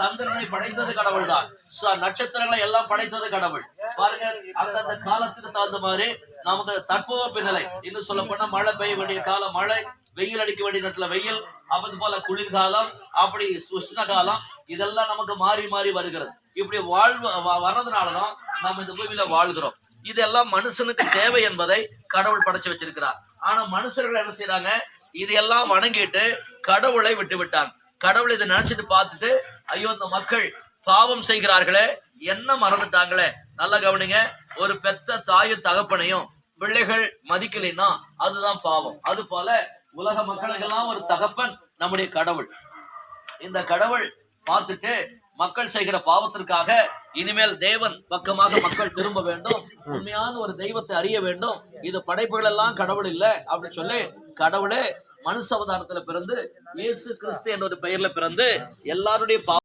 சந்திரனை படைத்தது கடவுள் தான். நட்சத்திரங்களை எல்லாம் படைத்தது கடவுள். பாருங்க, அந்தந்த காலத்துக்கு தகுந்த மாதிரி நமக்கு தட்பவெப்ப நிலை, இன்னும் சொல்ல போனா மழை பெய்ய வேண்டிய காலம் மழை, வெயில் அடிக்க வேண்டிய நேரத்துல வெயில், அது போல குளிர்காலம், அப்படி உஷ்ண காலம், இதெல்லாம் நமக்கு மாறி மாறி வருகிறது. இப்படி வர்றதுனாலதான் நம்ம இந்த பூமியில வாழ்கிறோம். இதெல்லாம் மனுஷனுக்கு தேவை என்பதை கடவுள் படைச்சு வச்சிருக்கிறார். ஆனா மனுஷர்கள் என்ன செய்யறாங்க? இதையெல்லாம் வணங்கிட்டு கடவுளை விட்டு விட்டாங்க. கடவுள் இதை நினைச்சிட்டு பார்த்துட்டு, ஐயோ இந்த மக்கள் பாவம் செய்கிறார்களே, என்ன மறந்துட்டாங்களே. நல்லா கவனிங்க, ஒரு பெத்த தாயும் தகப்பனையும் பிள்ளைகள் மதிக்கலைன்னா அதுதான் பாவம். அது போல உலக மக்களுக்கெல்லாம் ஒரு தகப்பன் நம்முடைய கடவுள். இந்த கடவுள் பார்த்துட்டு மக்கள் செய்கிற பாவத்திற்காக இனிமேல் தேவன் பக்கமாக மக்கள் திரும்ப வேண்டும், உண்மையான ஒரு தெய்வத்தை அறிய வேண்டும், இது படைப்புகள் எல்லாம் கடவுள் இல்ல அப்படின்னு சொல்லி கடவுளே மனுஷ அவதாரத்துல பிறந்து இயேசு கிறிஸ்து என்ற ஒரு பெயர்ல பிறந்து எல்லாருடைய